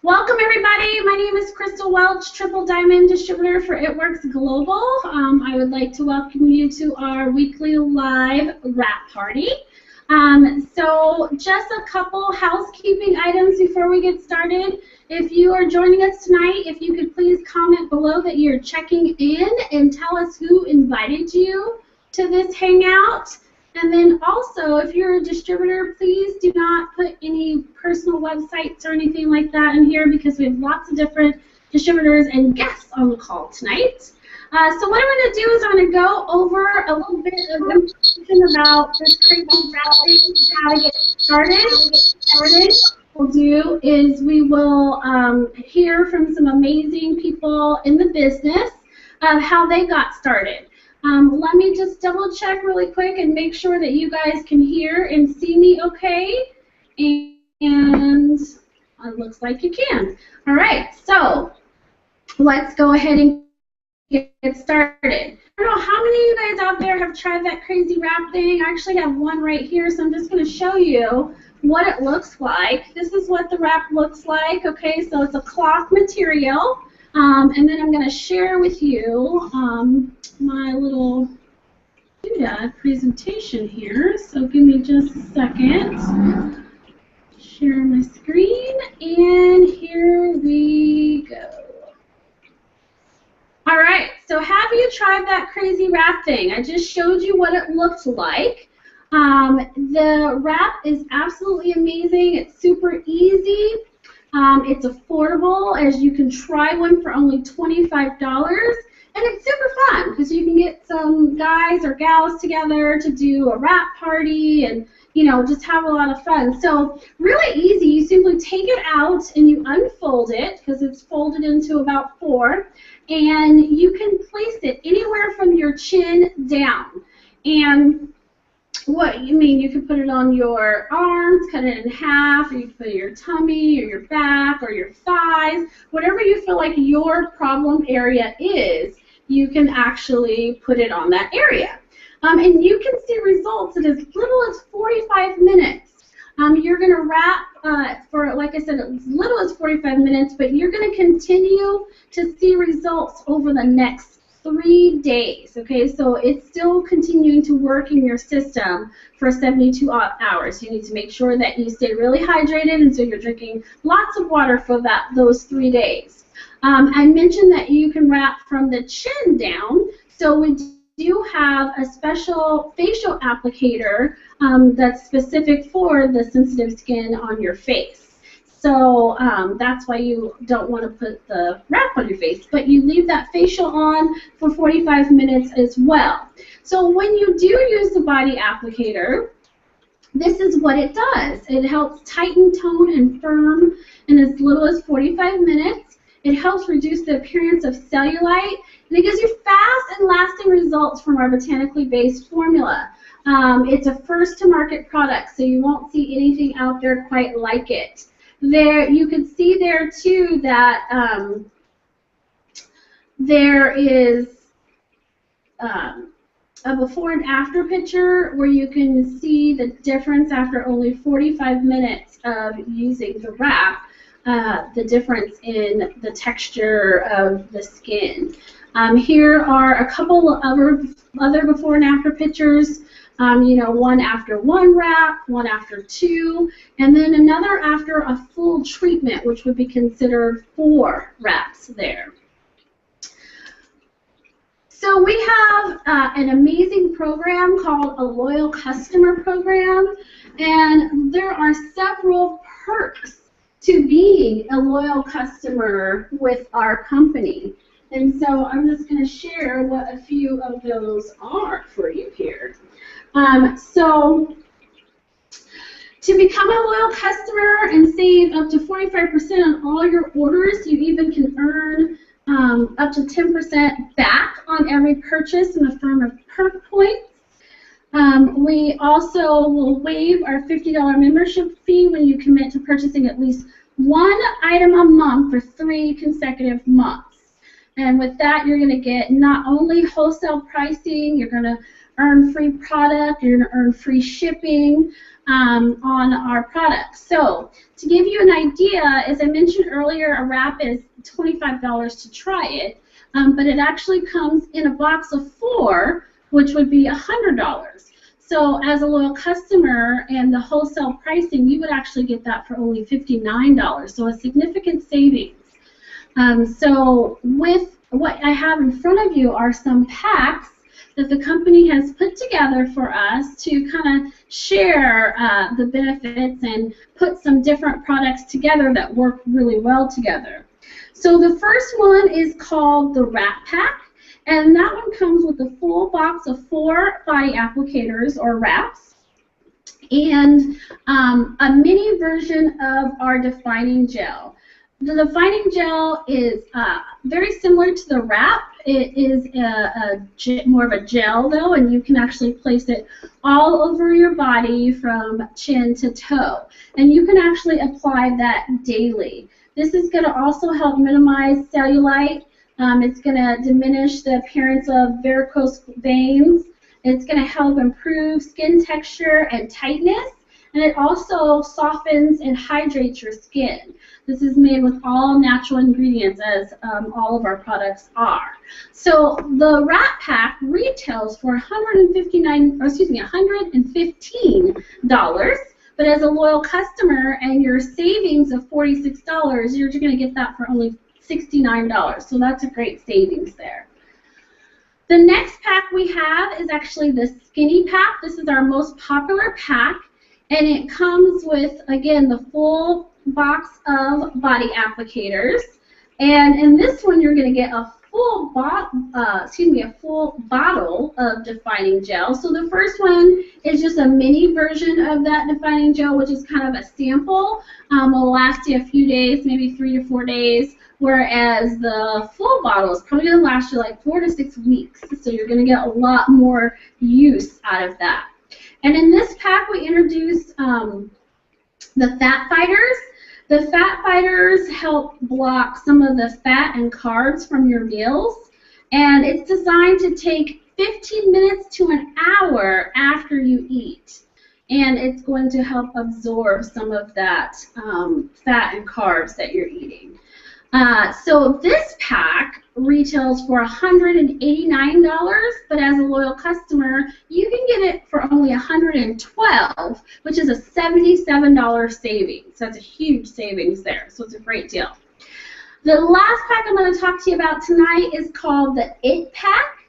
Welcome everybody. My name is Crystal Welch, Triple Diamond Distributor for It Works Global. I would like to welcome you to our weekly live wrap party. So just a couple housekeeping items before we get started. If you are joining us tonight, if you could please comment below that you're checking in and tell us who invited you to this hangout. And then also, if you're a distributor, please do not put any personal websites or anything like that in here because we have lots of different distributors and guests on the call tonight. So what I'm going to do is I'm going to go over a little bit of information about this crazy wrapping, how to get started. What we'll do is we will hear from some amazing people in the business of how they got started. Let me just double check really quick and make sure that you guys can hear and see me okay. And it looks like you can. All right, so let's go ahead and get started. I don't know how many of you guys out there have tried that crazy wrap thing. I actually have one right here, so I'm just going to show you what it looks like. This is what the wrap looks like, okay? So it's a cloth material. And then I'm going to share with you my little presentation here. So give me just a second. Share my screen, and here we go. All right, so have you tried that crazy wrap thing? I just showed you what it looked like. The wrap is absolutely amazing. It's super easy. It's affordable, as you can try one for only $25, and it's super fun because you can get some guys or gals together to do a wrap party and, you know, just have a lot of fun. So really easy. You simply take it out and you unfold it because it's folded into about 4, and you can place it anywhere from your chin down. And what you mean, you can put it on your arms, cut it in half, or you can put it in your tummy or your back or your thighs, whatever you feel like your problem area is, you can actually put it on that area. And you can see results in as little as 45 minutes. You're going to wrap for, like I said, as little as 45 minutes, but you're going to continue to see results over the next 3 days, okay? So it's still continuing to work in your system for 72 hours. You need to make sure that you stay really hydrated, and so you're drinking lots of water for those 3 days. I mentioned that you can wrap from the chin down, so we do have a special facial applicator that's specific for the sensitive skin on your face. So that's why you don't want to put the wrap on your face, but you leave that facial on for 45 minutes as well. So when you do use the body applicator, this is what it does. It helps tighten, tone, and firm in as little as 45 minutes. It helps reduce the appearance of cellulite, and it gives you fast and lasting results from our botanically based formula. It's a first-to-market product, so you won't see anything out there quite like it. There, you can see there too that there is a before and after picture where you can see the difference after only 45 minutes of using the wrap, the difference in the texture of the skin. Here are a couple of other before and after pictures. You know, one after 1 wrap, one after 2, and then another after a full treatment, which would be considered 4 wraps there. So we have an amazing program called a Loyal Customer Program, and there are several perks to being a loyal customer with our company. And so I'm just going to share what a few of those are for you here. So to become a loyal customer and save up to 45% on all your orders, you even can earn up to 10% back on every purchase in the form of perk points. We also will waive our $50 membership fee when you commit to purchasing at least 1 item a month for 3 consecutive months. And with that, you're going to get not only wholesale pricing, you're going to earn free product, you're going to earn free shipping, on our products. So to give you an idea, as I mentioned earlier, a wrap is $25 to try it, but it actually comes in a box of 4, which would be $100. So as a loyal customer and the wholesale pricing, you would actually get that for only $59, so a significant savings. So with what I have in front of you are some packs that the company has put together for us to kind of share the benefits and put some different products together that work really well together. So the first one is called the Wrap Pack, and that one comes with a full box of 4 body applicators or wraps and a mini version of our defining gel. The defining gel is very similar to the wrap. It is more of a gel, though, and you can actually place it all over your body from chin to toe. And you can actually apply that daily. This is going to also help minimize cellulite. It's going to diminish the appearance of varicose veins. It's going to help improve skin texture and tightness. And it also softens and hydrates your skin. This is made with all natural ingredients, as all of our products are. So the Wrap Pack retails for $115, but as a loyal customer and your savings of $46, you're going to get that for only $69. So that's a great savings there. The next pack we have is actually the Skinny Pack. This is our most popular pack. And it comes with, again, the full box of body applicators. And in this one, you're going to get a full bottle of defining gel. So the first one is just a mini version of that defining gel, which is kind of a sample. Will last you a few days, maybe 3 to 4 days. Whereas the full bottle is probably going to last you like 4 to 6 weeks. So you're going to get a lot more use out of that. And in this pack, we introduced the Fat Fighters. The Fat Fighters help block some of the fat and carbs from your meals. And it's designed to take 15 minutes to an hour after you eat. And it's going to help absorb some of that fat and carbs that you're eating. So this pack retails for $189, but as a loyal customer, you can get it for only $112, which is a $77 savings. That's a huge savings there, so it's a great deal. The last pack I'm going to talk to you about tonight is called the It Pack,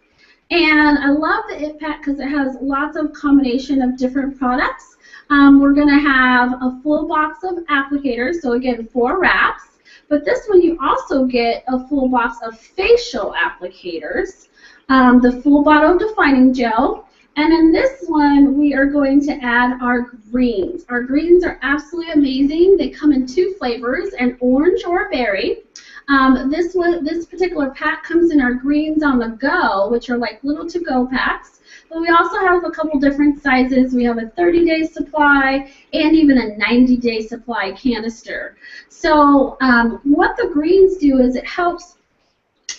and I love the It Pack because it has lots of combination of different products. We're going to have a full box of applicators, so again, 4 wraps. But this one, you also get a full box of facial applicators, the full bottle of defining gel, and in this one, we are going to add our greens. Our greens are absolutely amazing. They come in 2 flavors, an orange or a berry. This particular pack comes in our greens on the go, which are like little to-go packs. But we also have a couple different sizes. We have a 30-day supply and even a 90-day supply canister. So what the greens do is it helps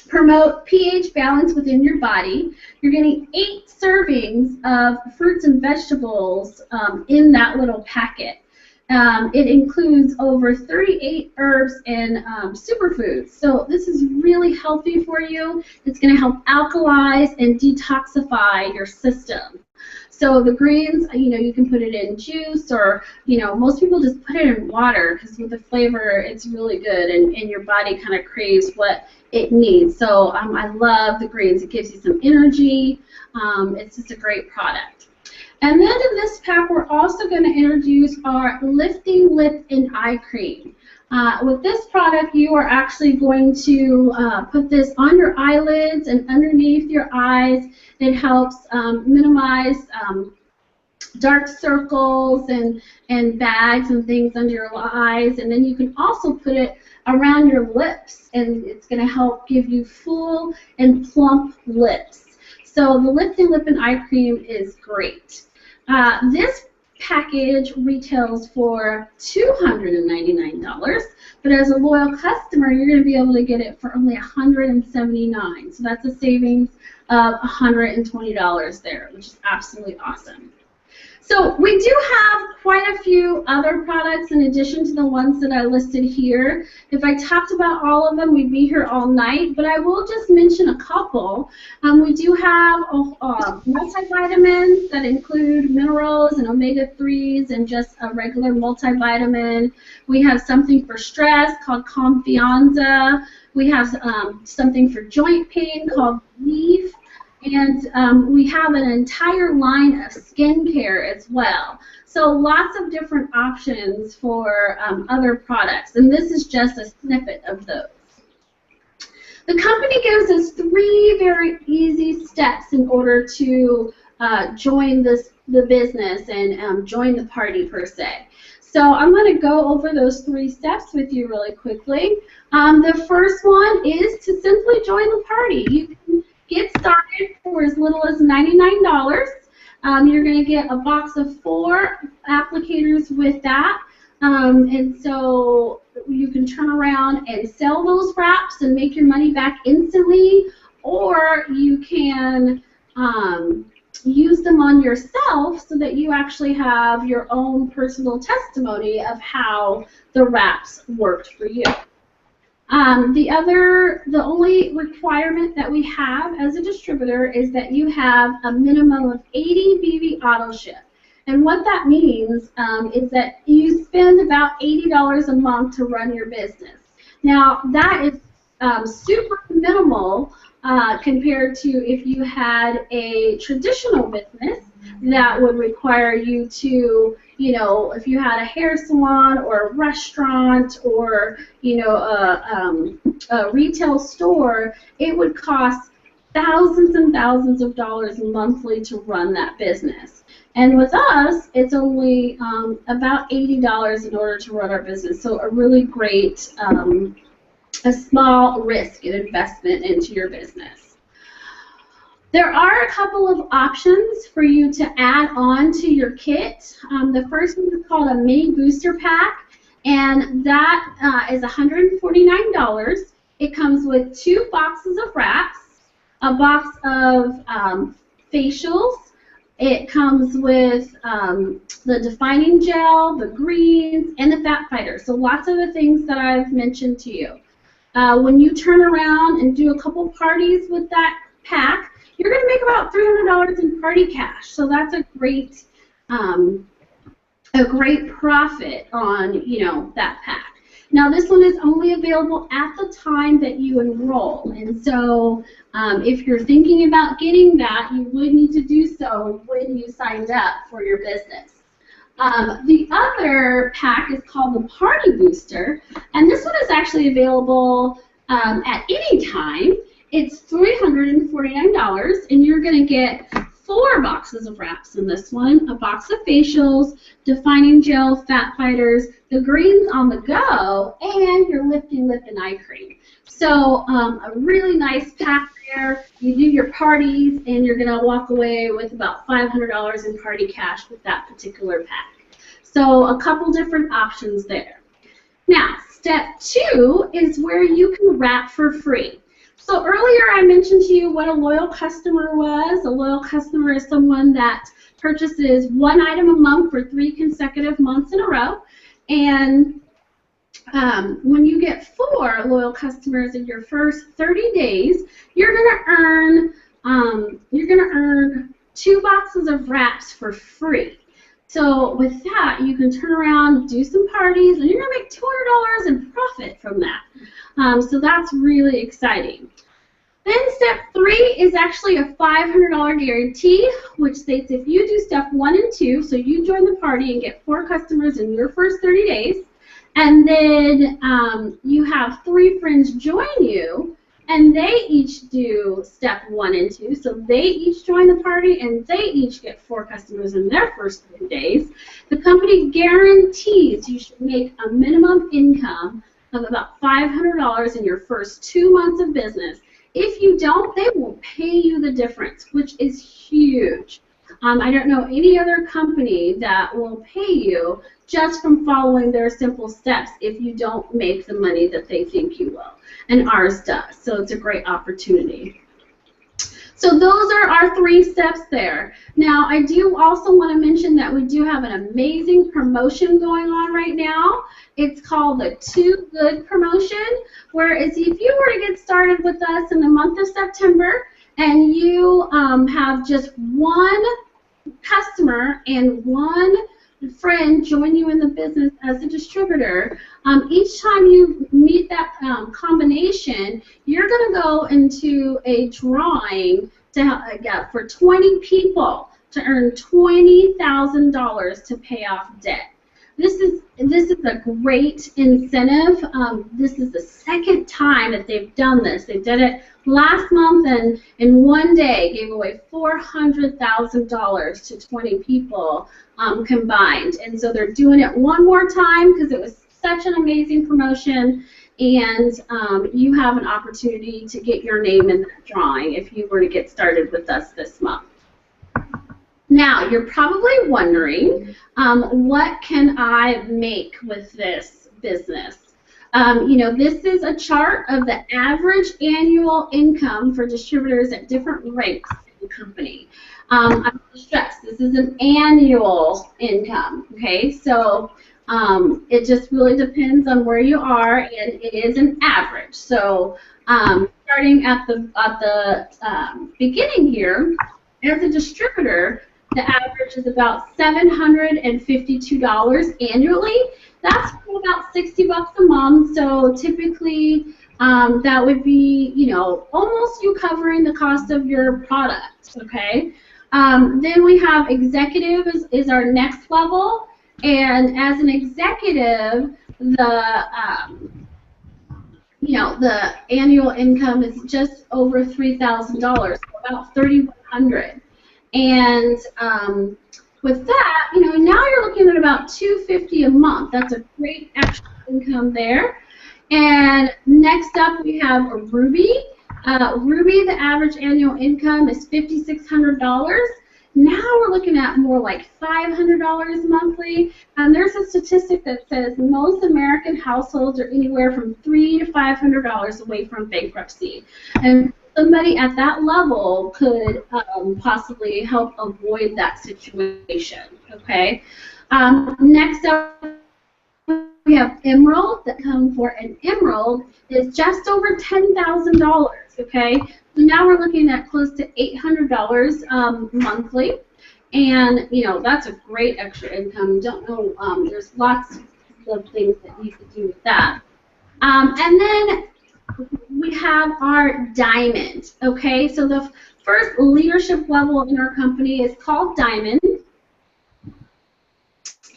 promote pH balance within your body. You're getting 8 servings of fruits and vegetables in that little packet. It includes over 38 herbs and superfoods. So this is really healthy for you. It's going to help alkalize and detoxify your system. So the greens, you can put it in juice or, most people just put it in water because with the flavor, it's really good and your body kind of craves what it needs. So I love the greens. It gives you some energy. It's just a great product. And then in this pack, we're also going to introduce our Lifting Lip and Eye Cream. With this product, you are actually going to put this on your eyelids and underneath your eyes. It helps minimize dark circles and bags and things under your eyes. And then you can also put it around your lips, and it's going to help give you full and plump lips. So the Lifting Lip and Eye Cream is great. This package retails for $299, but as a loyal customer, you're going to be able to get it for only $179. So that's a savings of $120 there, which is absolutely awesome. So we do have quite a few other products in addition to the ones that I listed here. If I talked about all of them, we'd be here all night, but I will just mention a couple. We do have multivitamins that include minerals and omega-3s and just a regular multivitamin. We have something for stress called Confianza. We have something for joint pain called Leaf. And we have an entire line of skincare as well. So lots of different options for other products. And this is just a snippet of those. The company gives us 3 very easy steps in order to join the business and join the party per se. So I'm going to go over those 3 steps with you really quickly. The first one is to simply join the party. You can get started for as little as $99. You're going to get a box of 4 applicators with that. And so you can turn around and sell those wraps and make your money back instantly, or you can use them on yourself so that you actually have your own personal testimony of how the wraps worked for you. The only requirement that we have as a distributor is that you have a minimum of 80 BB auto ship. And what that means is that you spend about $80 a month to run your business. Now, that is super minimal compared to if you had a traditional business that would require you to, you know, if you had a hair salon or a restaurant or, you know, a retail store, it would cost thousands and thousands of dollars monthly to run that business. And with us, it's only about $80 in order to run our business. So a really great, a small risk and investment into your business. There are a couple of options for you to add on to your kit. The first one is called a mini booster pack, and that is $149. It comes with 2 boxes of wraps, a box of facials. It comes with the defining gel, the greens, and the fat fighter. So lots of the things that I've mentioned to you. When you turn around and do a couple parties with that pack, you're going to make about $300 in party cash. So that's a great profit on, you know, that pack. Now this one is only available at the time that you enroll, and so if you're thinking about getting that, you would need to do so when you signed up for your business. The other pack is called the Party Booster, and this one is actually available at any time. It's $349, and you're going to get 4 boxes of wraps in this one, a box of facials, defining gel, fat fighters, the greens on the go, and your lifting lip and eye cream. So a really nice pack there. You do your parties, and you're going to walk away with about $500 in party cash with that particular pack. So a couple different options there. Now, step 2 is where you can wrap for free. So earlier I mentioned to you what a loyal customer was. A loyal customer is someone that purchases 1 item a month for 3 consecutive months in a row. And when you get 4 loyal customers in your first 30 days, you're going to earn 2 boxes of wraps for free. So with that, you can turn around, do some parties, and you're going to make $200 in profit from that. So that's really exciting. Then step 3 is actually a $500 guarantee, which states if you do step 1 and 2, so you join the party and get 4 customers in your first 30 days, and then you have 3 friends join you, and they each do step 1 and 2, so they each join the party and they each get 4 customers in their first 30 days. The company guarantees you should make a minimum income of about $500 in your first 2 months of business. If you don't, they will pay you the difference, which is huge. I don't know any other company that will pay you just from following their simple steps if you don't make the money that they think you will. And ours does, so it's a great opportunity. So those are our 3 steps there. Now, I do also want to mention that we do have an amazing promotion going on right now. It's called the Too Good promotion, whereas if you were to get started with us in the month of September and you have just one customer and one friend join you in the business as a distributor, each time you meet that combination, you're going to go into a drawing to for 20 people to earn $20,000 to pay off debt. This is a great incentive. This is the second time that they've done this. They did it last month and in one day gave away $400,000 to 20 people combined. And so they're doing it one more time because it was such an amazing promotion, and you have an opportunity to get your name in that drawing if you were to get started with us this month. Now, you're probably wondering, what can I make with this business? You know, this is a chart of the average annual income for distributors at different ranks in the company. I'm going to stress, this is an annual income, okay? So it just really depends on where you are, and it is an average. So starting at the beginning here, as a distributor, the average is about $752 annually. That's about $60 a month. So typically, that would be, you know, almost you covering the cost of your product. Okay. Then we have executive is our next level, and as an executive, the you know, the annual income is just over $3,000, so about $3,100. And with that, you know, now you're looking at about $250 a month. That's a great extra income there. And next up, we have Ruby. Ruby, the average annual income is $5,600. Now we're looking at more like $500 monthly. And there's a statistic that says most American households are anywhere from $300 to $500 away from bankruptcy. And somebody at that level could possibly help avoid that situation. Okay. Next up, we have Emerald. That come for an Emerald is just over $10,000. Okay. So now we're looking at close to $800 monthly, and you know that's a great extra income. Don't know. There's lots of things that you could do with that. And then we have our Diamond. Okay, so the first leadership level in our company is called Diamond,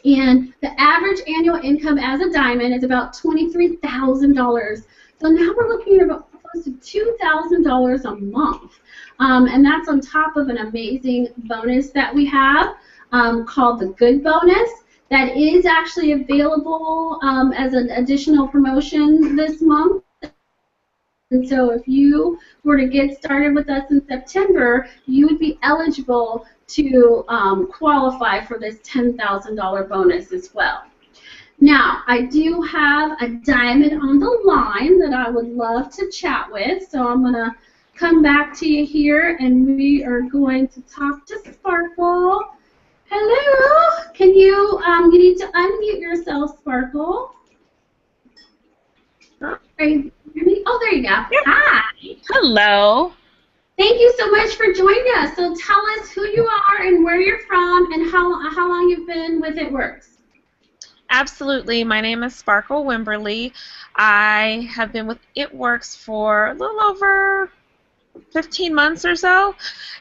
and the average annual income as a Diamond is about $23,000. So now we're looking at about close to $2,000 a month, and that's on top of an amazing bonus that we have called the Good Bonus. That is actually available as an additional promotion this month. And so if you were to get started with us in September, you would be eligible to qualify for this $10,000 bonus as well. Now, I do have a Diamond on the line that I would love to chat with, so I'm going to come back to you here, and we are going to talk to Sparkle. Hello? Can you need to unmute yourself, Sparkle. Are you hear me? Oh, there you go. Yep. Hi. Hello. Thank you so much for joining us. So tell us who you are and where you're from and how long you've been with It Works. Absolutely. My name is Sparkle Wimberly. I have been with It Works for a little over 15 months or so.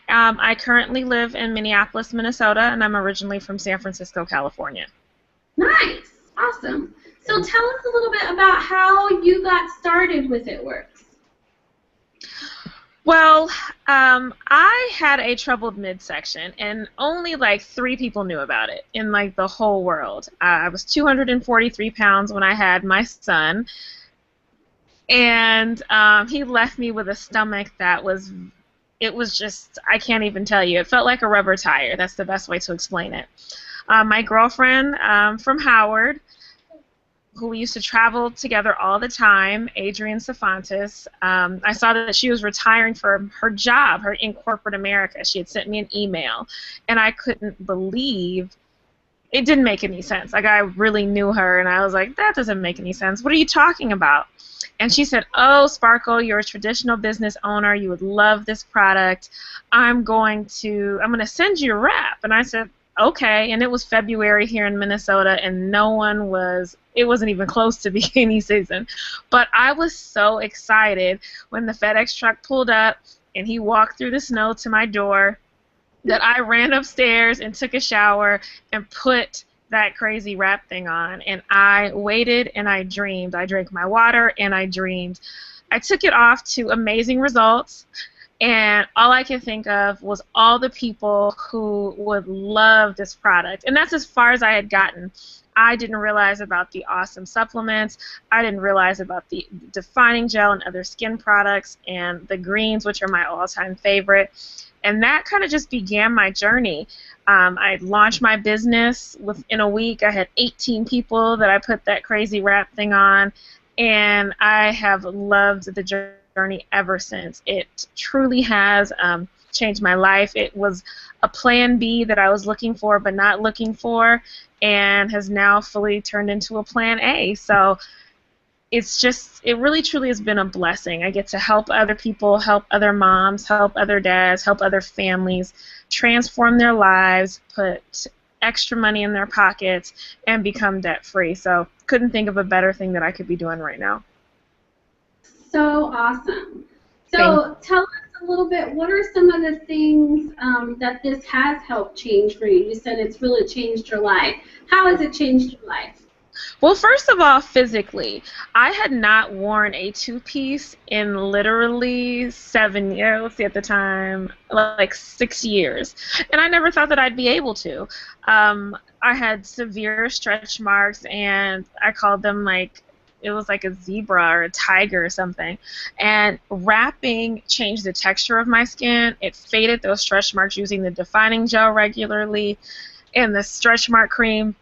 I currently live in Minneapolis, Minnesota, and I'm originally from San Francisco, California. Nice. Awesome. So tell us a little bit about how you got started with It Works. Well, I had a troubled midsection, and only like 3 people knew about it in like the whole world. I was 243 pounds when I had my son, and he left me with a stomach that was, it was just, I can't even tell you. It felt like a rubber tire. That's the best way to explain it. My girlfriend from Howard who we used to travel together all the time, Adrienne Cefantis. I saw that she was retiring from her job in corporate America. She had sent me an email, and I couldn't believe it didn't make any sense. Like, I really knew her, and I was like, that doesn't make any sense. What are you talking about? And she said, oh, Sparkle, you're a traditional business owner. You would love this product. I'm going to send you a wrap. And I said, okay. And it was February here in Minnesota, and it wasn't even close to bikini season. But I was so excited when the FedEx truck pulled up and he walked through the snow to my door that I ran upstairs and took a shower and put that crazy wrap thing on. And I waited and I dreamed. I drank my water and I dreamed. I took it off to amazing results. And all I could think of was all the people who would love this product. And that's as far as I had gotten. I didn't realize about the awesome supplements. I didn't realize about the defining gel and other skin products and the greens, which are my all-time favorite. And that kind of just began my journey. I launched my business within a week. I had 18 people that I put that crazy wrap thing on. And I have loved the journey ever since. It truly has changed my life. It was a plan B that I was looking for but not looking for, and has now fully turned into a plan A. So it really truly has been a blessing. I get to help other people, help other moms, help other dads, help other families transform their lives, put extra money in their pockets, and become debt-free. So couldn't think of a better thing that I could be doing right now. So awesome. So tell us a little bit, what are some of the things that this has helped change for you? You said it's really changed your life. How has it changed your life? Well, first of all, physically, I had not worn a two-piece in literally 7 years at the time, like 6 years, and I never thought that I'd be able to. I had severe stretch marks, and I called them it was like a zebra or a tiger or something. And wrapping changed the texture of my skin. It faded those stretch marks using the defining gel regularly and the stretch mark cream.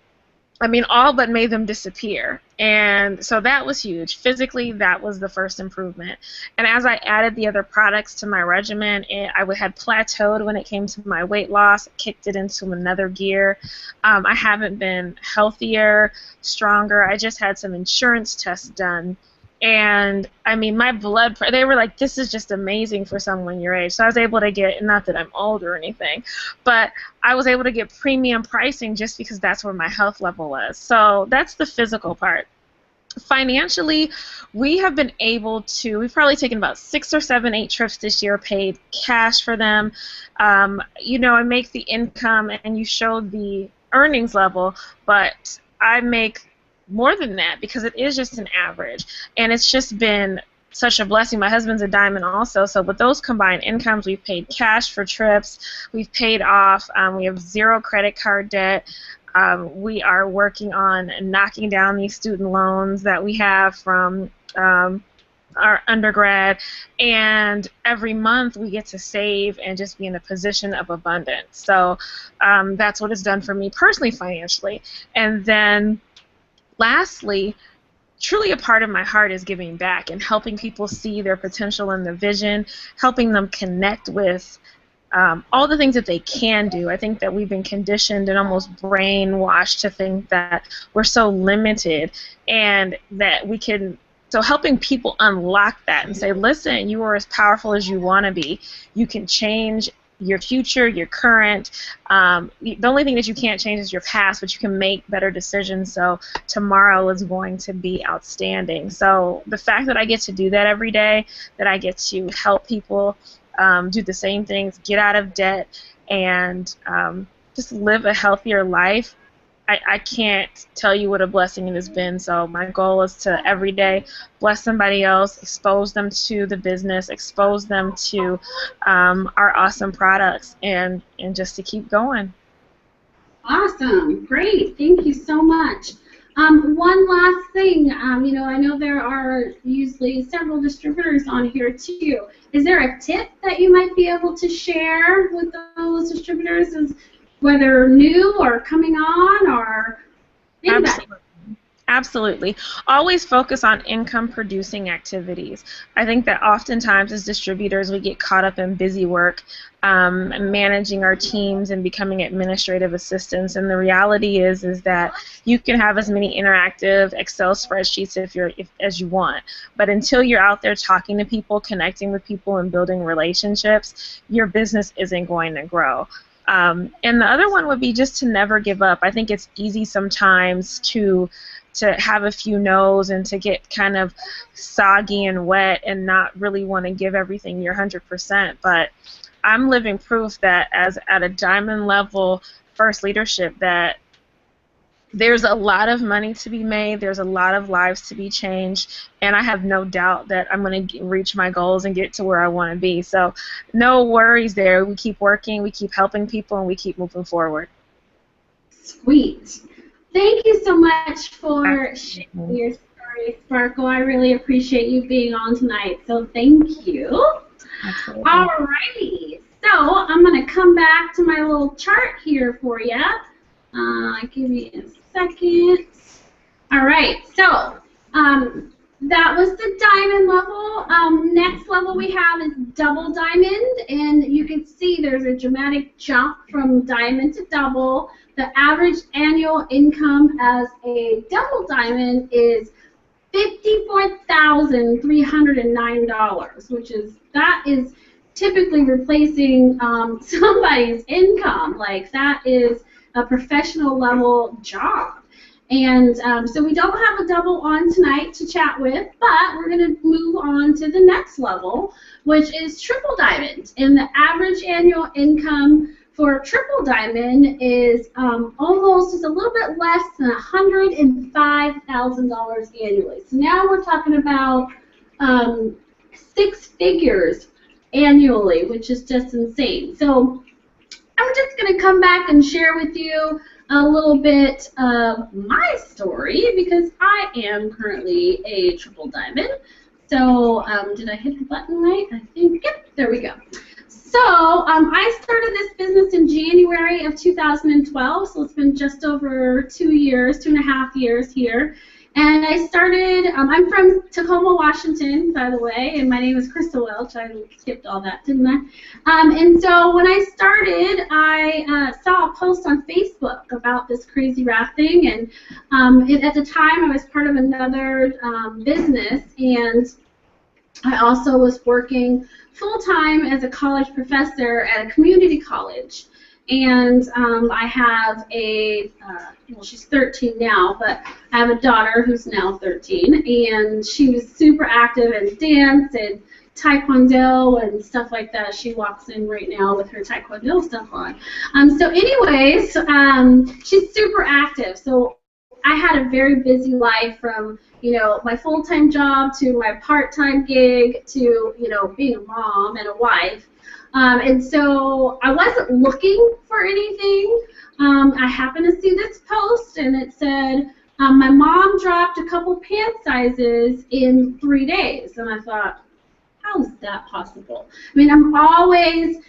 All but made them disappear. And so that was huge. Physically, that was the first improvement. And as I added the other products to my regimen, I had plateaued when it came to my weight loss, kicked it into another gear. I haven't been healthier, stronger. I just had some insurance tests done. And, my blood pressure, they were like, this is just amazing for someone your age. So I was able to get, not that I'm old or anything, but I was able to get premium pricing just because that's where my health level was. So that's the physical part. Financially, we've probably taken about 6 or 7, 8 trips this year, paid cash for them. I make the income and you show the earnings level, but I make more than that because it is just an average, and it's just been such a blessing. My husband's a diamond also, so with those combined incomes, we've paid cash for trips, we've paid off, we have 0 credit card debt. We are working on knocking down these student loans that we have from our undergrad, and every month we get to save and just be in a position of abundance. So that's what it's done for me personally, financially. And then lastly, truly a part of my heart is giving back and helping people see their potential and the vision, helping them connect with all the things that they can do. I think that we've been conditioned and almost brainwashed to think that we're so limited and that we can. So helping people unlock that and say, listen, you are as powerful as you want to be. You can change your future, your current. The only thing that you can't change is your past, but you can make better decisions, so tomorrow is going to be outstanding. So the fact that I get to do that every day, that I get to help people do the same things, get out of debt, and just live a healthier life, I can't tell you what a blessing it has been. So my goal is to every day bless somebody else, expose them to the business, expose them to our awesome products, and just to keep going. Awesome. Great. Thank you so much. One last thing. I know there are usually several distributors on here too. Is there a tip that you might be able to share with those distributors, whether new or coming on or anybody? Absolutely. Always focus on income-producing activities. I think that oftentimes as distributors we get caught up in busy work, managing our teams and becoming administrative assistants. And the reality is that you can have as many interactive Excel spreadsheets as you want, but until you're out there talking to people, connecting with people, and building relationships, your business isn't going to grow. And the other one would be just to never give up. I think it's easy sometimes to have a few no's and to get kind of soggy and wet and not really want to give everything your 100%. But I'm living proof that as at a diamond level first leadership that there's a lot of money to be made, there's a lot of lives to be changed, and I have no doubt that I'm going to reach my goals and get to where I want to be. So no worries there. We keep working, we keep helping people, and we keep moving forward. Sweet. Thank you so much for sharing your story, Sparkle. I really appreciate you being on tonight, so thank you. Absolutely. Alrighty, so I'm going to come back to my little chart here for you. Give me a second. Alright, so that was the diamond level. Next level we have is double diamond, and you can see there's a dramatic jump from diamond to double. The average annual income as a double diamond is $54,309, which is typically replacing somebody's income. Like, that is a professional level job. And so we don't have a double on tonight to chat with, but we're going to move on to the next level, which is triple diamond. And the average annual income for triple diamond is almost just a little bit less than $105,000 annually. So now we're talking about 6 figures annually, which is just insane. So I'm just going to come back and share with you a little bit of my story because I am currently a triple diamond. So did I hit the button right? I think, yep, there we go. So I started this business in January of 2012, so it's been just over 2 years, 2.5 years here. And I started, I'm from Tacoma, Washington, by the way, and my name is Crystal Welch. I skipped all that, didn't I? And so when I started, I saw a post on Facebook about this crazy rafting, and at the time I was part of another business, and I also was working full-time as a college professor at a community college. And I have a, well, she's 13 now, but I have a daughter who's now 13, and she was super active in dance and taekwondo and stuff like that. She walks in right now with her taekwondo stuff on. So anyways, she's super active. So I had a very busy life from, you know, my full-time job to my part-time gig to, you know, being a mom and a wife. And so I wasn't looking for anything. I happened to see this post, and it said, my mom dropped a couple pant sizes in 3 days. And I thought, how is that possible? I mean, I'm an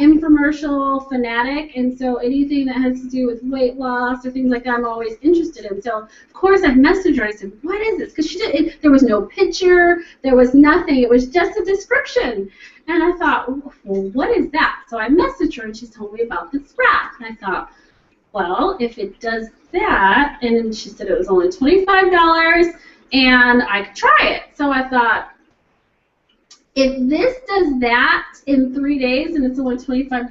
infomercial fanatic, and so anything that has to do with weight loss or things like that, I'm always interested in. So, of course, I messaged her. I said, what is this? Because there was no picture, there was nothing. It was just a description. And I thought, well, what is that? So I messaged her, and she told me about this wrap. And I thought, well, if it does that, and then she said it was only $25, and I could try it. So I thought, if this does that in 3 days and it's only $25,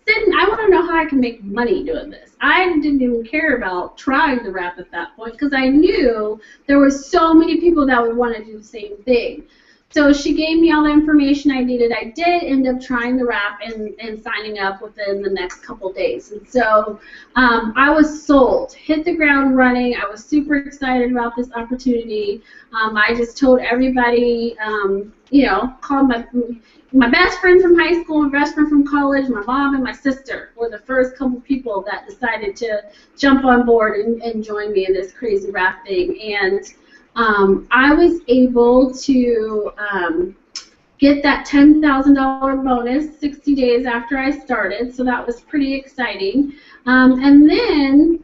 then I want to know how I can make money doing this. I didn't even care about trying the wrap at that point because I knew there were so many people that would want to do the same thing. So she gave me all the information I needed. I did end up trying the wrap and signing up within the next couple days. And so I was sold, hit the ground running. I was super excited about this opportunity. I just told everybody, you know, called my best friend from high school, my best friend from college, my mom and my sister were the first couple people that decided to jump on board and join me in this crazy rafting. And I was able to get that $10,000 bonus 60 days after I started, so that was pretty exciting. And then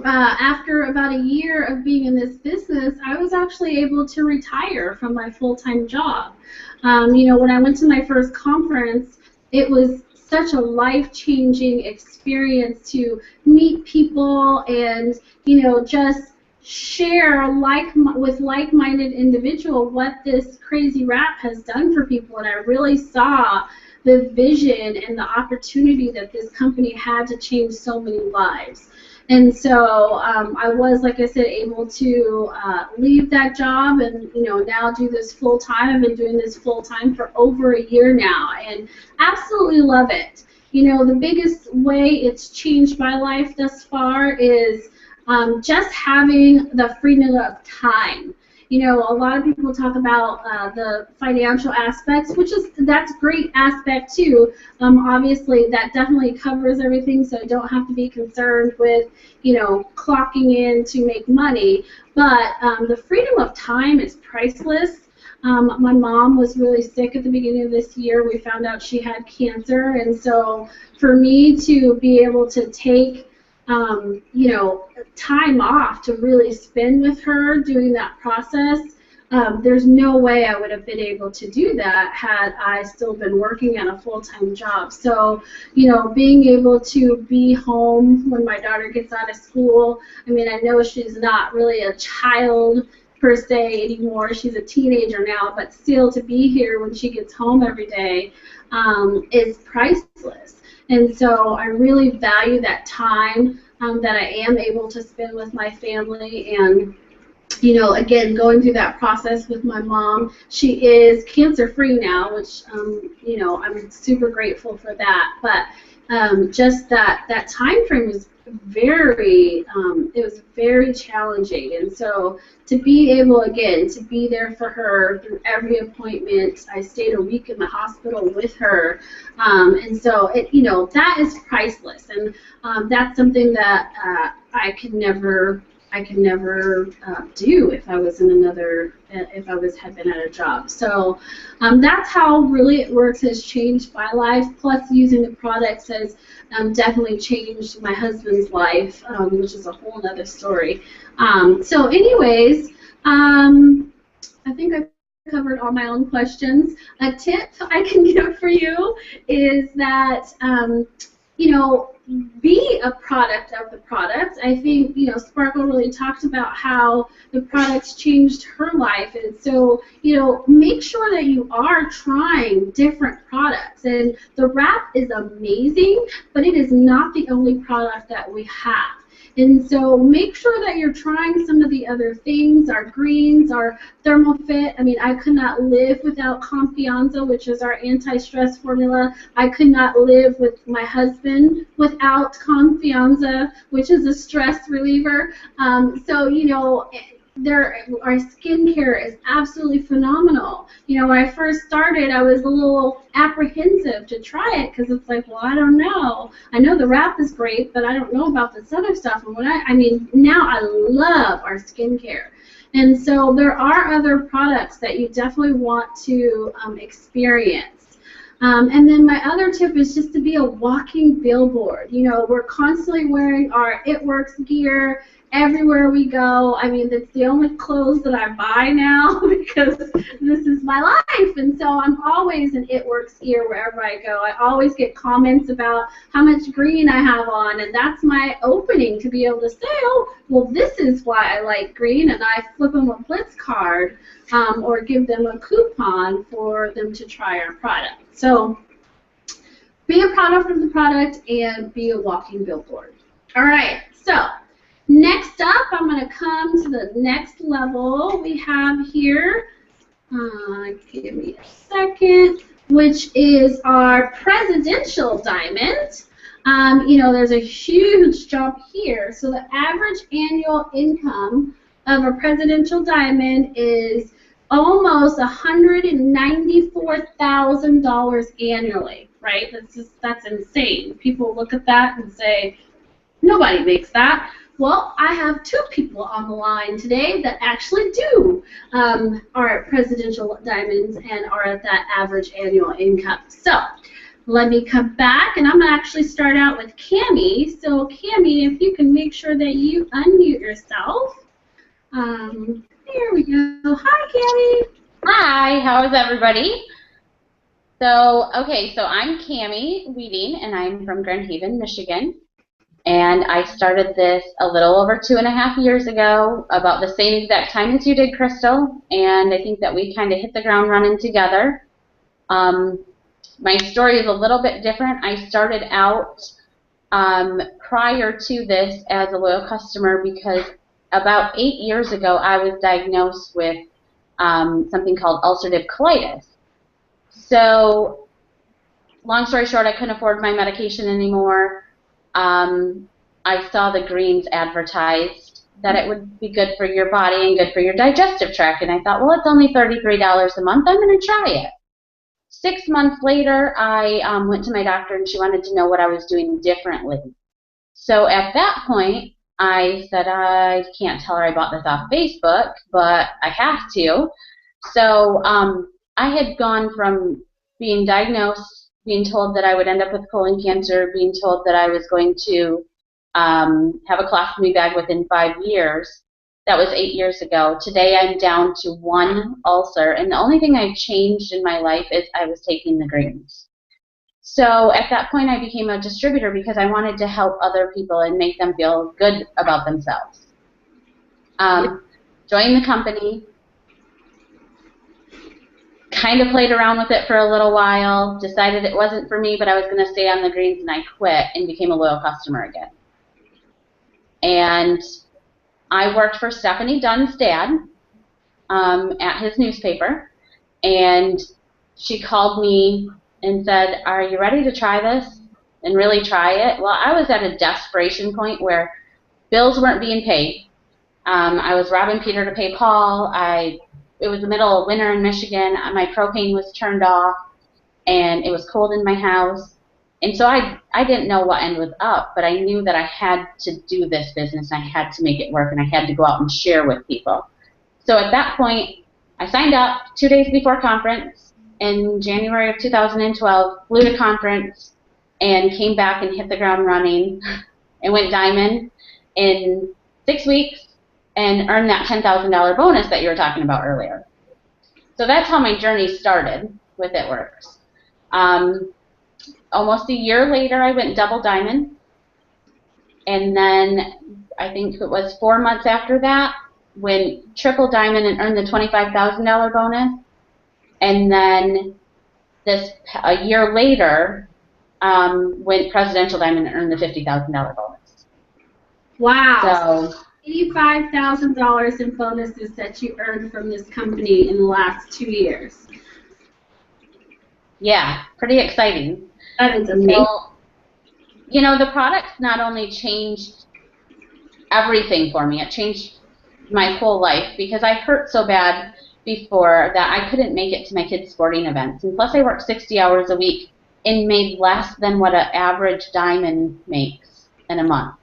after about a year of being in this business, I was actually able to retire from my full-time job. When I went to my first conference, it was such a life-changing experience to meet people and, just share with like-minded individual what this crazy wrap has done for people. And I really saw the vision and the opportunity that this company had to change so many lives. And so I was, like I said, able to leave that job and, now do this full time. I've been doing this full time for over a year now and absolutely love it. The biggest way it's changed my life thus far is just having the freedom of time. A lot of people talk about the financial aspects, that's a great aspect too. Obviously, that definitely covers everything, so I don't have to be concerned with, clocking in to make money. But the freedom of time is priceless. My mom was really sick at the beginning of this year. We found out she had cancer, and so for me to be able to take time off to really spend with her doing that process, there's no way I would have been able to do that had I still been working at a full-time job. So, being able to be home when my daughter gets out of school, I know she's not really a child per se anymore. She's a teenager now, but still to be here when she gets home every day is priceless. And so I really value that time that I am able to spend with my family. And, again, going through that process with my mom, she is cancer-free now, which, I'm super grateful for that. But just that time frame was it was very challenging. And so to be able, again, to be there for her through every appointment, I stayed a week in the hospital with her, and so that is priceless, and that's something that I could never do if I was had been at a job. So that's how really It Works has changed my life. Plus, using the products has definitely changed my husband's life, which is a whole other story. So, anyways, I think I covered all my own questions. A tip I can give for you is that be a product of the product. I think, Sparkle really talked about how the products changed her life. And so, make sure that you are trying different products. And the wrap is amazing, but it is not the only product that we have. And so make sure that you're trying some of the other things, our greens, our ThermoFit. I could not live without Confianza, which is our anti-stress formula. I could not live with my husband without Confianza, which is a stress reliever. Our skincare is absolutely phenomenal. When I first started, I was a little apprehensive to try it because it's like, well, I don't know. I know the wrap is great, but I don't know about this other stuff. And now I love our skincare. And so there are other products that you definitely want to experience. And then my other tip is just to be a walking billboard. We're constantly wearing our It Works gear everywhere we go. That's the only clothes that I buy now because this is my life. And so I'm always in It Works gear wherever I go. I always get comments about how much green I have on, and that's my opening to be able to say, oh, well, this is why I like green, and I flip them a Blitz card or give them a coupon for them to try our product. So be a product of the product and be a walking billboard. All right, so next up, I'm going to come to the next level we have here. Give me a second, which is our presidential diamond. There's a huge jump here. So the average annual income of a presidential diamond is almost $194,000 annually, right? That's insane. People look at that and say, nobody makes that. Well, I have two people on the line today that actually do are presidential diamonds and are at that average annual income. So Let me come back, and I'm going to actually start out with Cammy. So, Cammy, if you can make sure that you unmute yourself. There we go. Hi, Cammy. Hi, how is everybody? So, okay, so I'm Cammy Weeding, and I'm from Grand Haven, Michigan. And I started this a little over 2.5 years ago, about the same exact time as you did, Crystal. And I think that we kind of hit the ground running together. My story is a little bit different. I started out prior to this as a loyal customer because about 8 years ago I was diagnosed with something called ulcerative colitis. So, long story short, I couldn't afford my medication anymore. I saw the greens advertised that it would be good for your body and good for your digestive tract, and I thought, well, it's only $33 a month. I'm going to try it. 6 months later, I went to my doctor, and she wanted to know what I was doing differently. So at that point, I said, I can't tell her I bought this off Facebook, but I have to. So I had gone from being diagnosed, being told that I would end up with colon cancer, being told that I was going to have a colostomy bag within 5 years. That was 8 years ago. Today I'm down to 1 ulcer, and the only thing I changed in my life is I was taking the greens. So at that point I became a distributor because I wanted to help other people and make them feel good about themselves. Joined the company, kind of played around with it for a little while, decided it wasn't for me, but I was going to stay on the greens, and I quit and became a loyal customer again. And I worked for Stephanie Dunn's dad at his newspaper, and she called me and said, are you ready to try this and really try it? Well, I was at a desperation point where bills weren't being paid. I was robbing Peter to pay Paul. It was the middle of winter in Michigan. My propane was turned off, and it was cold in my house. And so I didn't know what end was up, but I knew that I had to do this business. I had to make it work, and I had to go out and share with people. So at that point, I signed up 2 days before conference in January of 2012, flew to conference, and came back and hit the ground running and went diamond in 6 weeks and earned that $10,000 bonus that you were talking about earlier. So that's how my journey started with It Works. Almost a year later, I went double diamond, and then I think it was 4 months after that, went triple diamond and earned the $25,000 bonus, and then a year later, went presidential diamond and earned the $50,000 bonus. Wow. So, $85,000 in bonuses that you earned from this company in the last 2 years. yeah, pretty exciting. That is amazing. So, you know, the products not only changed everything for me, it changed my whole life because I hurt so bad before that I couldn't make it to my kids' sporting events. And plus I worked 60 hours a week and made less than what an average diamond makes in a month.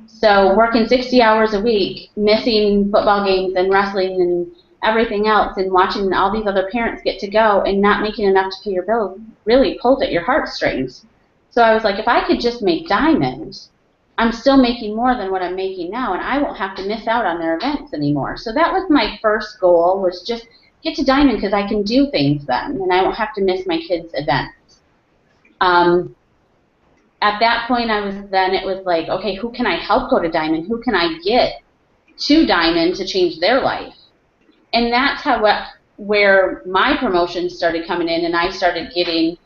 So working 60 hours a week, missing football games and wrestling and everything else, and watching all these other parents get to go and not making enough to pay your bills really pulled at your heartstrings. So I was like, if I could just make diamonds, I'm still making more than what I'm making now, and I won't have to miss out on their events anymore. So that was my first goal, was just get to diamond because I can do things then, and I won't have to miss my kids' events. At that point, it was like, okay, who can I help go to diamond? Who can I get to diamond to change their life? And that's where my promotions started coming in, and I started getting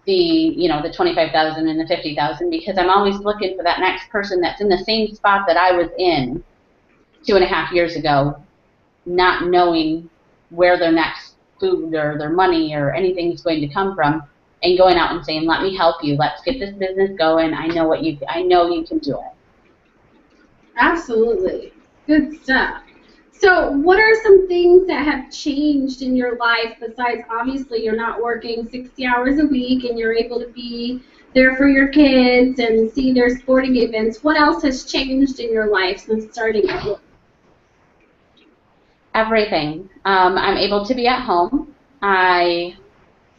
the $25,000 and the $50,000 because I'm always looking for that next person that's in the same spot that I was in 2.5 years ago, not knowing where their next food or their money or anything is going to come from, and going out and saying, let me help you, let's get this business going, I know you can do it. Absolutely. Good stuff. So what are some things that have changed in your life besides, obviously, you're not working 60 hours a week and you're able to be there for your kids and see their sporting events? What else has changed in your life since starting it? Everything. I'm able to be at home. I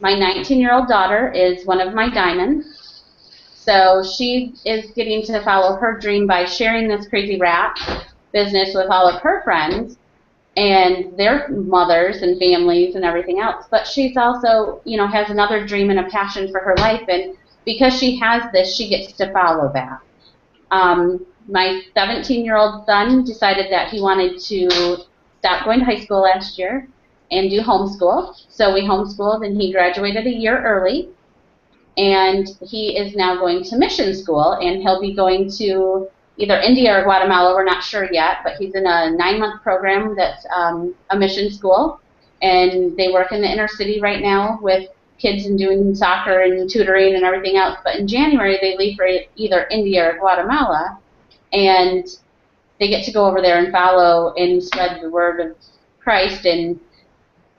My 19-year-old daughter is one of my diamonds. So she is getting to follow her dream by sharing this crazy wrap business with all of her friends and their mothers and families and everything else. But she's also, you know, has another dream and a passion for her life, and because she has this, she gets to follow that. My 17-year-old son decided that he wanted to stop going to high school last year and do homeschool. So we homeschooled, and he graduated a year early. And he is now going to mission school, and he'll be going to either India or Guatemala. We're not sure yet, but he's in a 9-month program that's a mission school. And they work in the inner city right now with kids and doing soccer and tutoring and everything else. But in January, they leave for either India or Guatemala, and they get to go over there and follow and spread the word of Christ. And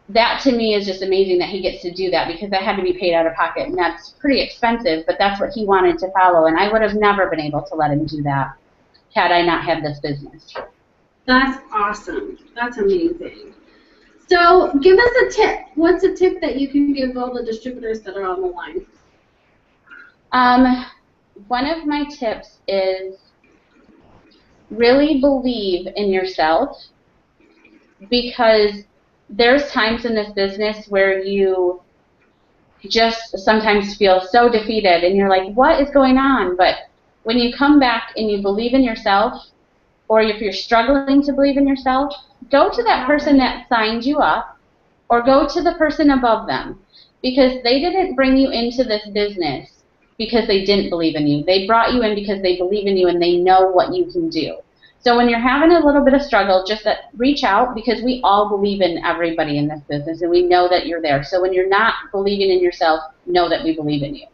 that to me is just amazing that he gets to do that, because that had to be paid out of pocket, and that's pretty expensive, but that's what he wanted to follow, and I would have never been able to let him do that had I not had this business. That's awesome. That's amazing. So give us a tip. What's a tip that you can give all the distributors that are on the line? One of my tips is really believe in yourself, because there's times in this business where you just sometimes feel so defeated and you're like, what is going on? But when you come back and you believe in yourself, or if you're struggling to believe in yourself, go to that person that signed you up, or go to the person above them, because they didn't bring you into this business because they didn't believe in you. They brought you in because they believe in you and they know what you can do. So when you're having a little bit of struggle, just reach out, because we all believe in everybody in this business, and we know that you're there. So when you're not believing in yourself, know that we believe in you.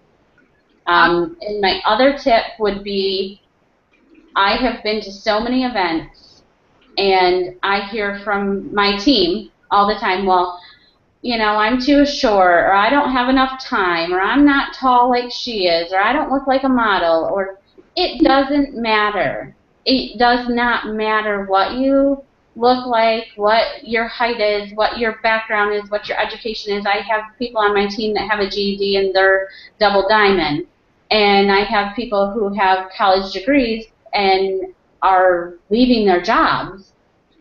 And my other tip would be, I have been to so many events, and I hear from my team all the time, well, you know, I'm too short, or I don't have enough time, or I'm not tall like she is, or I don't look like a model, or it doesn't matter. It does not matter what you look like, what your height is, what your background is, what your education is. I have people on my team that have a GED and they're double diamond. And I have people who have college degrees and are leaving their jobs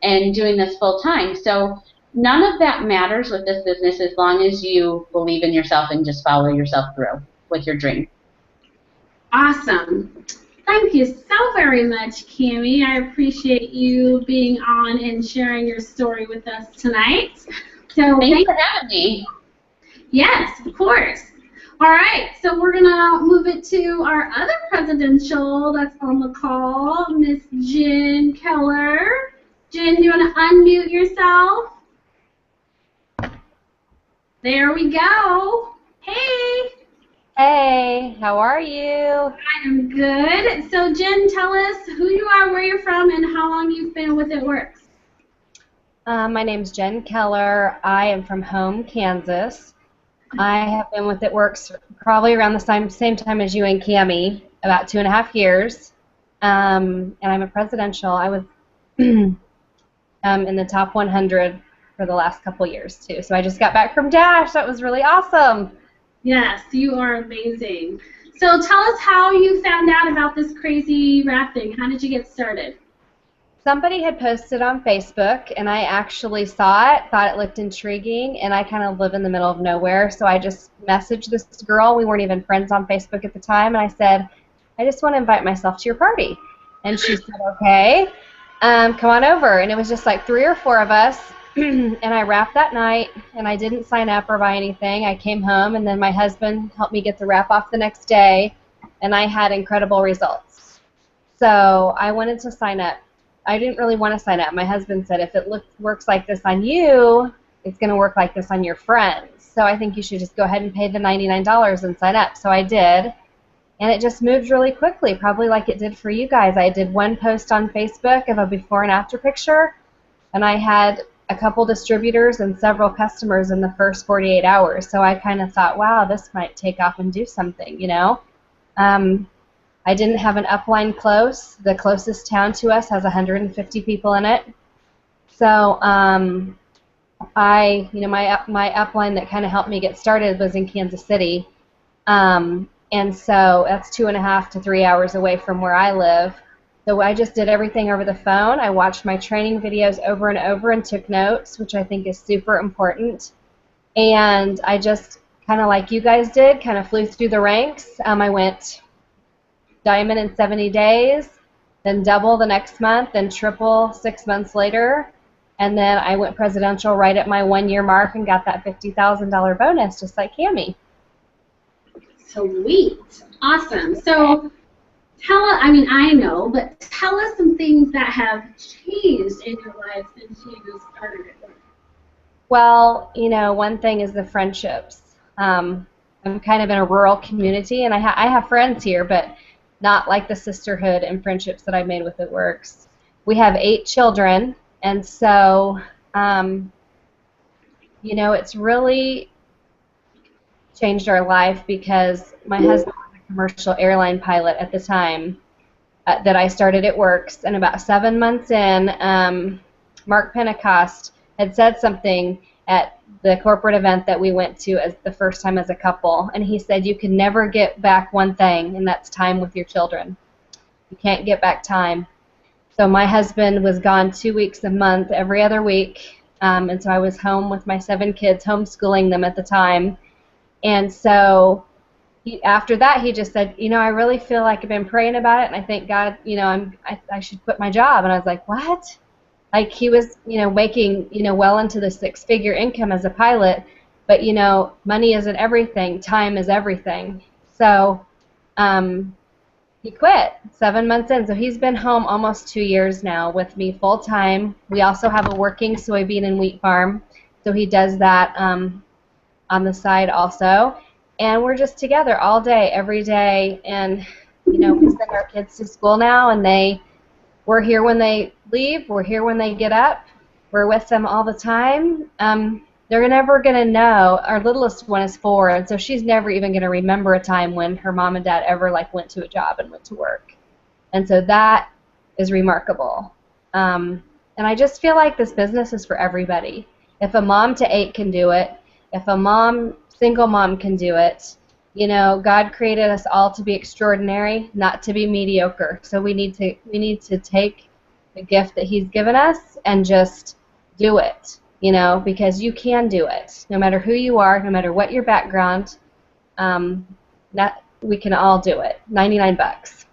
and doing this full time. So none of that matters with this business as long as you believe in yourself and just follow yourself through with your dream. Awesome. Thank you so very much, Cammy. I appreciate you being on and sharing your story with us tonight. So Thanks for having me. Yes, of course. All right, so we're going to move it to our other presidential that's on the call, Miss Jen Keller. Jen, do you want to unmute yourself? There we go. Hey. Hey, how are you? I am good. So, Jen, tell us who you are, where you're from, and how long you've been with It Works. My name's Jen Keller. I am from Home, Kansas. I have been with It Works probably around the same time as you and Cammy, about 2.5 years. And I'm a presidential. I was in the top 100 for the last couple years, too. So I just got back from Dash. That was really awesome. Yes, you are amazing. So tell us how you found out about this crazy wrap thing. How did you get started? Somebody had posted on Facebook, and I actually saw it, thought it looked intriguing, and I kind of live in the middle of nowhere, so I just messaged this girl. We weren't even friends on Facebook at the time, and I said, I just want to invite myself to your party. And she said, okay, come on over. And it was just like 3 or 4 of us. And I wrapped that night, and I didn't sign up or buy anything. I came home, and then my husband helped me get the wrap off the next day, and I had incredible results. So I wanted to sign up. I didn't really want to sign up. My husband said, if it works like this on you, it's going to work like this on your friends. So I think you should just go ahead and pay the $99 and sign up. So I did, and it just moved really quickly, probably like it did for you guys. I did 1 post on Facebook of a before and after picture, and I had a couple distributors and several customers in the first 48 hours. So I kind of thought, wow, this might take off and do something, you know. I didn't have an upline close. The closest town to us has 150 people in it. So my upline that kind of helped me get started was in Kansas City, and so that's 2.5 to 3 hours away from where I live. So I just did everything over the phone. I watched my training videos over and over and took notes, which I think is super important. And I just kind of like you guys did, kind of flew through the ranks. I went diamond in 70 days, then double the next month, then triple 6 months later. And then I went presidential right at my 1-year mark and got that $50,000 bonus, just like Cammy. Sweet. Awesome. So tell us, I mean, I know, but tell us some things that have changed in your life since you started it. Well, one thing is the friendships. I'm kind of in a rural community, and I have friends here, but not like the sisterhood and friendships that I made with It Works. We have 8 children, and so, it's really changed our life because my husband was a commercial airline pilot at the time that I started It Works, and about 7 months in, Mark Pentecost had said something at the corporate event that we went to as the first time as a couple, and he said, you can never get back one thing, and that's time with your children. You can't get back time. So my husband was gone 2 weeks a month, every other week, and so I was home with my 7 kids, homeschooling them at the time. And so after that, he just said, I really feel like I've been praying about it, and I think God, I should quit my job. And I was like, what? Like, he was, making, well into the 6-figure income as a pilot, but, money isn't everything. Time is everything. So he quit 7 months in. So he's been home almost 2 years now with me full time. We also have a working soybean and wheat farm, so he does that on the side also. And we're just together all day, every day. And, we send our kids to school now, and we're here when they leave. We're here when they get up. We're with them all the time. They're never going to know. Our littlest one is 4, and so she's never even going to remember a time when her mom and dad ever went to a job and went to work. And so that is remarkable. And I just feel like this business is for everybody. If a mom to 8 can do it, if a single mom can do it, God created us all to be extraordinary, not to be mediocre. So we need to take the gift that He's given us and just do it, because you can do it. No matter who you are, no matter what your background, we can all do it. $99.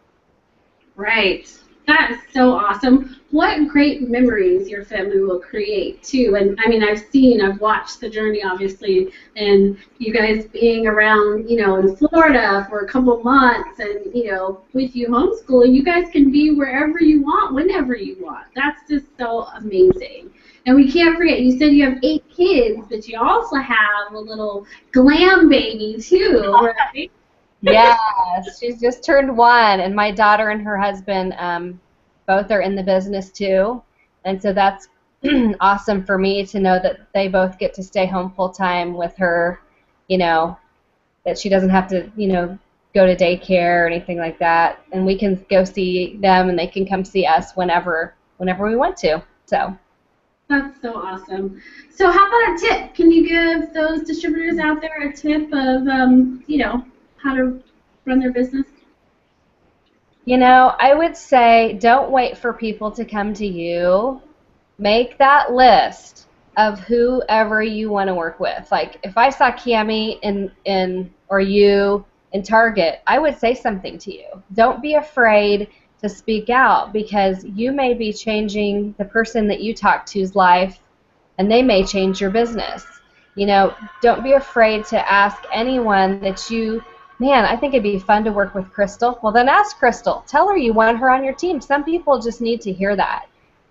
Right. That is so awesome. What great memories your family will create, too. And, I mean, I've watched the journey, obviously, and you guys being around, in Florida for a couple months and, with you homeschooling, you guys can be wherever you want, whenever you want. That's just so amazing. And we can't forget, you said you have 8 kids, but you also have a little glam baby, too, right? Yes, she's just turned 1, and my daughter and her husband both are in the business too, and so that's awesome for me to know that they both get to stay home full time with her, that she doesn't have to, go to daycare or anything like that, and we can go see them and they can come see us whenever we want to. So that's so awesome. So how about a tip? Can you give those distributors out there a tip of, how to run their business? I would say don't wait for people to come to you. Make that list of whoever you want to work with. Like, if I saw Cammy or you in Target, I would say something to you. Don't be afraid to speak out, because you may be changing the person that you talk to's life, and they may change your business. Don't be afraid to ask anyone that man, I think it'd be fun to work with Crystal. Well, then ask Crystal. Tell her you want her on your team. Some people just need to hear that.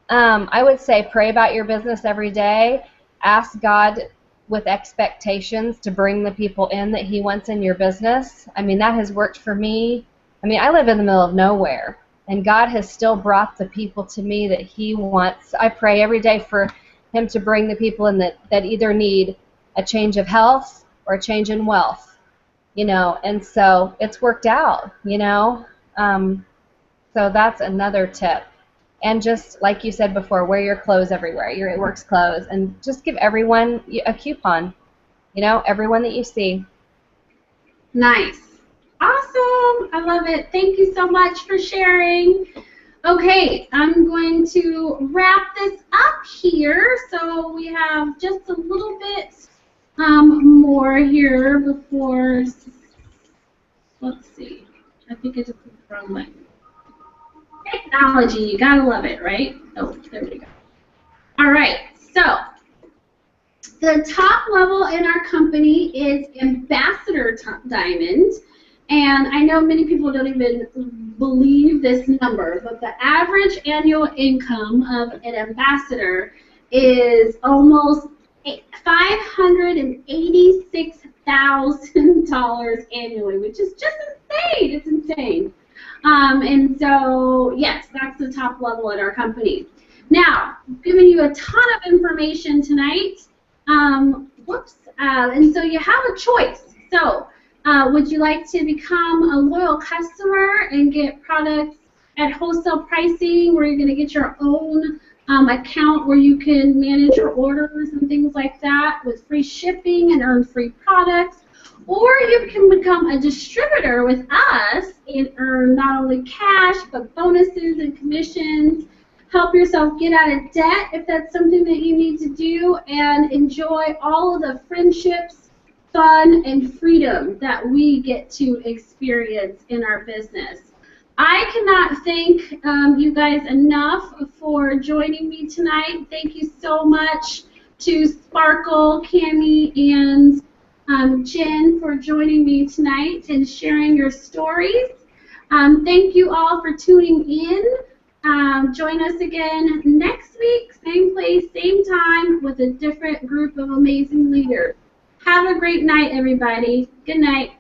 I would say pray about your business every day. Ask God with expectations to bring the people in that He wants in your business. I mean, that has worked for me. I mean, I live in the middle of nowhere, and God has still brought the people to me that He wants. I pray every day for Him to bring the people in that either need a change of health or a change in wealth. And so it's worked out, so that's another tip. And just like you said before, wear your clothes everywhere, your It Works clothes, and just give everyone a coupon. You know, everyone that you see. Nice. Awesome. I love it. Thank you so much for sharing. Okay, I'm going to wrap this up here. So we have just a little bit more here before, let's see. I think I just put the wrong one. Technology, you gotta love it, right? Oh, there we go. All right, so the top level in our company is Ambassador Diamond, and I know many people don't even believe this number, but the average annual income of an ambassador is almost $586,000 annually, which is just insane. It's insane. And so, yes, that's the top level at our company. Now, I've given you a ton of information tonight. And so you have a choice. So, would you like to become a loyal customer and get products at wholesale pricing, where you're going to get your own account where you can manage your orders and things like that with free shipping and earn free products? Or you can become a distributor with us and earn not only cash, but bonuses and commissions. Help yourself get out of debt if that's something that you need to do, and enjoy all of the friendships, fun, and freedom that we get to experience in our business. I cannot thank you guys enough for joining me tonight. Thank you so much to Sparkle, Cammy, and Jen for joining me tonight and sharing your stories. Thank you all for tuning in. Join us again next week, same place, same time, with a different group of amazing leaders. Have a great night, everybody. Good night.